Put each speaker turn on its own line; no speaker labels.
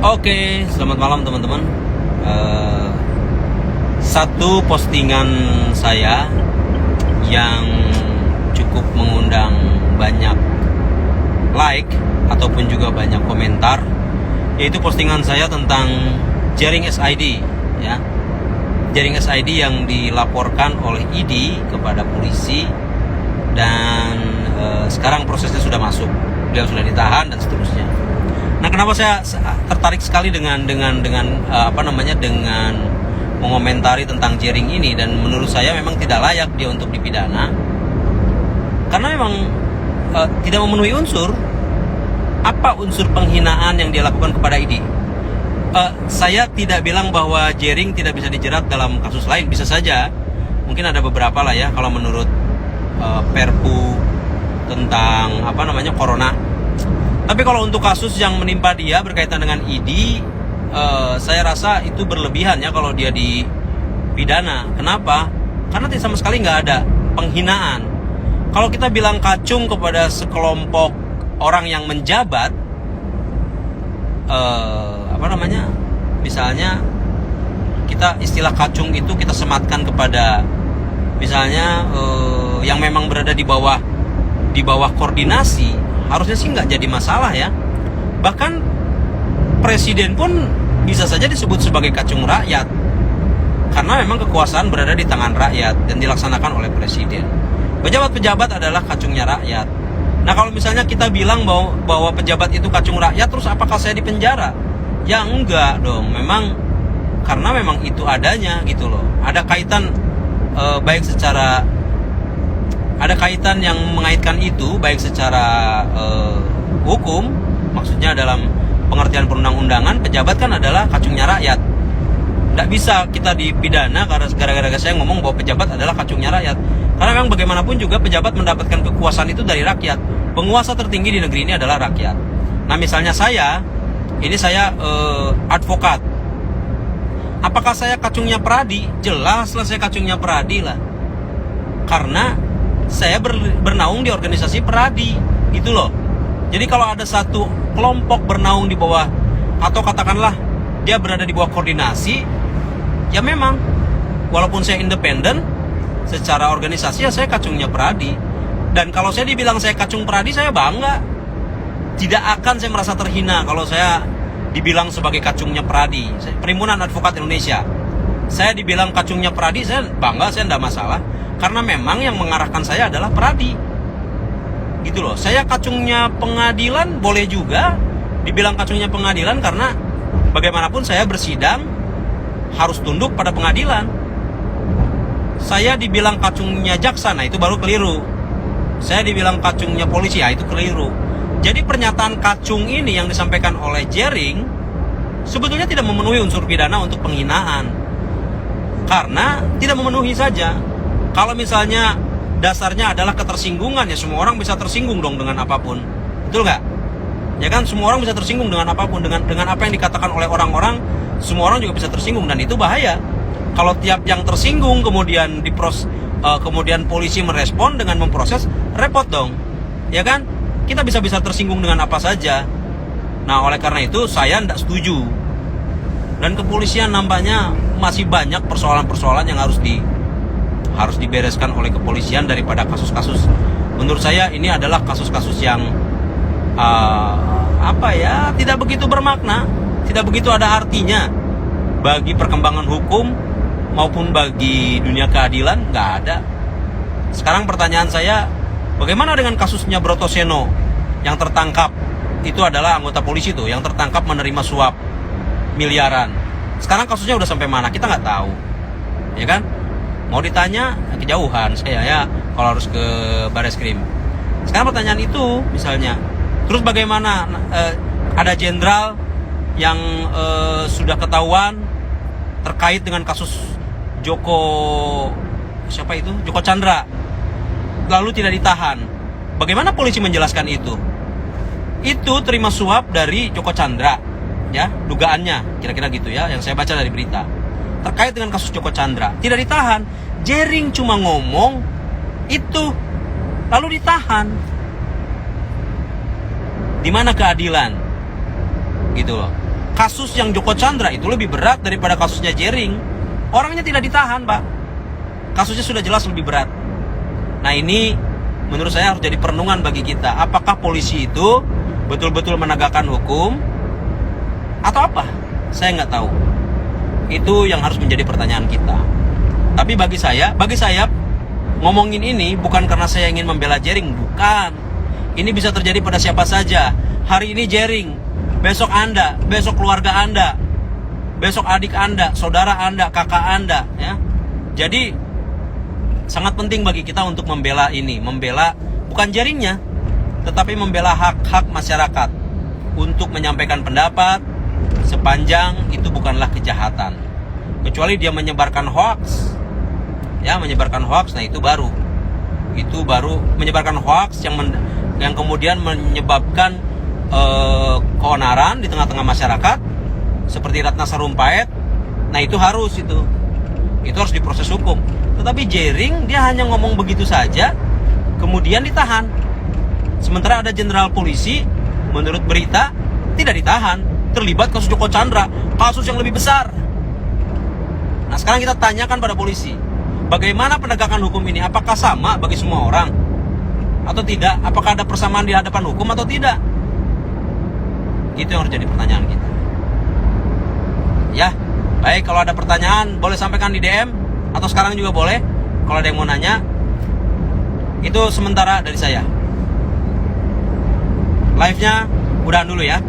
Oke, selamat malam teman-teman. Satu postingan saya yang cukup mengundang banyak like ataupun juga banyak komentar, yaitu postingan saya tentang jaring SID, ya. Jaring SID yang dilaporkan oleh ID kepada polisi dan sekarang prosesnya sudah masuk, beliau sudah ditahan dan seterusnya. Nah, kenapa saya tertarik sekali dengan mengomentari tentang jaring ini, dan menurut saya memang tidak layak dia untuk dipidana karena memang tidak memenuhi unsur. Apa unsur penghinaan yang dia lakukan kepada ID? Saya tidak bilang bahwa jaring tidak bisa dijerat dalam kasus lain, bisa saja. Mungkin ada beberapa lah ya, kalau menurut Perpu tentang corona. Tapi kalau untuk kasus yang menimpa dia berkaitan dengan ID, saya rasa itu berlebihan ya kalau dia dipidana. Kenapa? Karena sama sekali nggak ada penghinaan. Kalau kita bilang kacung kepada sekelompok orang yang menjabat, misalnya kita istilah kacung itu kita sematkan kepada misalnya yang memang berada di bawah koordinasi, harusnya sih nggak jadi masalah ya. Bahkan presiden pun bisa saja disebut sebagai kacung rakyat karena memang kekuasaan berada di tangan rakyat dan dilaksanakan oleh presiden. Pejabat-pejabat adalah kacungnya rakyat. Nah, kalau misalnya kita bilang bahwa pejabat itu kacung rakyat, terus apakah saya dipenjara? Ya enggak dong, karena memang itu adanya gitu loh. Ada kaitan ada kaitan yang mengaitkan itu baik secara hukum, maksudnya dalam pengertian perundang-undangan, pejabat kan adalah kacungnya rakyat. Tidak bisa kita dipidana karena gara-gara saya ngomong bahwa pejabat adalah kacungnya rakyat. Karena memang bagaimanapun juga pejabat mendapatkan kekuasaan itu dari rakyat. Penguasa tertinggi di negeri ini adalah rakyat. Nah, misalnya saya advokat. Apakah saya kacungnya Pradi? Jelaslah saya kacungnya Pradi lah. Karena saya bernaung di organisasi Pradi, gitu loh. Jadi kalau ada satu kelompok bernaung di bawah, atau katakanlah dia berada di bawah koordinasi, ya memang walaupun saya independen secara organisasi, ya saya kacungnya Pradi. Dan kalau saya dibilang saya kacung Pradi, saya bangga. Tidak akan saya merasa terhina kalau saya dibilang sebagai kacungnya Pradi. Perhimpunan Advokat Indonesia, saya dibilang kacungnya Pradi, saya bangga, saya tidak masalah. Karena memang yang mengarahkan saya adalah Pradi, gitu loh. Saya kacungnya pengadilan, boleh juga dibilang kacungnya pengadilan, karena bagaimanapun saya bersidang harus tunduk pada pengadilan. Saya dibilang kacungnya jaksa, nah itu baru keliru. Saya dibilang kacungnya polisi, ya itu keliru. Jadi pernyataan kacung ini yang disampaikan oleh jaring sebetulnya tidak memenuhi unsur pidana untuk penghinaan, karena tidak memenuhi saja. Kalau misalnya dasarnya adalah ketersinggungan, ya semua orang bisa tersinggung dong dengan apapun, betul nggak? Ya kan, semua orang bisa tersinggung dengan apapun, dengan apa yang dikatakan oleh orang-orang, semua orang juga bisa tersinggung, dan itu bahaya. Kalau tiap yang tersinggung kemudian kemudian polisi merespon dengan memproses, repot dong, ya kan? Kita bisa tersinggung dengan apa saja. Nah, oleh karena itu saya tidak setuju. Dan kepolisian nampaknya masih banyak persoalan-persoalan yang harus dibereskan oleh kepolisian daripada kasus-kasus. Menurut saya ini adalah kasus-kasus yang tidak begitu bermakna, tidak begitu ada artinya bagi perkembangan hukum maupun bagi dunia keadilan, nggak ada. Sekarang pertanyaan saya, bagaimana dengan kasusnya Brotoseno yang tertangkap? Itu adalah anggota polisi tuh yang tertangkap menerima suap miliaran. Sekarang kasusnya udah sampai mana? Kita nggak tahu, ya kan? Mau ditanya kejauhan saya ya kalau harus ke Bareskrim. Sekarang pertanyaan itu misalnya, terus bagaimana ada jenderal yang sudah ketahuan terkait dengan kasus Joko Chandra, lalu tidak ditahan. Bagaimana polisi menjelaskan itu? Itu terima suap dari Joko Chandra, ya, dugaannya kira-kira gitu ya, yang saya baca dari berita terkait dengan kasus Joko Chandra, tidak ditahan. Jaring cuma ngomong itu lalu ditahan. Di mana keadilan? Gitu loh. kasus yang Joko Chandra itu lebih berat daripada kasusnya Jering. Orangnya tidak ditahan, Pak. Kasusnya sudah jelas lebih berat. Nah, ini menurut saya harus jadi perenungan bagi kita. Apakah polisi itu betul-betul menegakkan hukum atau apa? Saya nggak tahu. Itu yang harus menjadi pertanyaan kita. Tapi bagi saya ngomongin ini bukan karena saya ingin membela Jering, bukan. Ini bisa terjadi pada siapa saja. Hari ini Jering, besok Anda, besok keluarga Anda, besok adik Anda, saudara Anda, kakak Anda, ya. Jadi sangat penting bagi kita untuk membela ini, membela bukan Jeringnya, tetapi membela hak-hak masyarakat untuk menyampaikan pendapat sepanjang itu bukanlah kejahatan. Kecuali dia menyebarkan hoax. Ya, menyebarkan hoax, nah itu baru menyebarkan hoax yang kemudian menyebabkan keonaran di tengah-tengah masyarakat seperti Ratna Sarumpait. Nah, itu harus diproses hukum. Tetapi Jering dia hanya ngomong begitu saja kemudian ditahan. Sementara ada jenderal polisi menurut berita tidak ditahan, terlibat kasus Joko Chandra, kasus yang lebih besar. Nah, sekarang kita tanyakan pada polisi, bagaimana penegakan hukum ini? Apakah sama bagi semua orang atau tidak? Apakah ada persamaan di hadapan hukum atau tidak? Itu yang harus jadi pertanyaan kita. Ya, baik, kalau ada pertanyaan boleh sampaikan di DM atau sekarang juga boleh. Kalau ada yang mau nanya, itu sementara dari saya. Live-nya udahan dulu ya.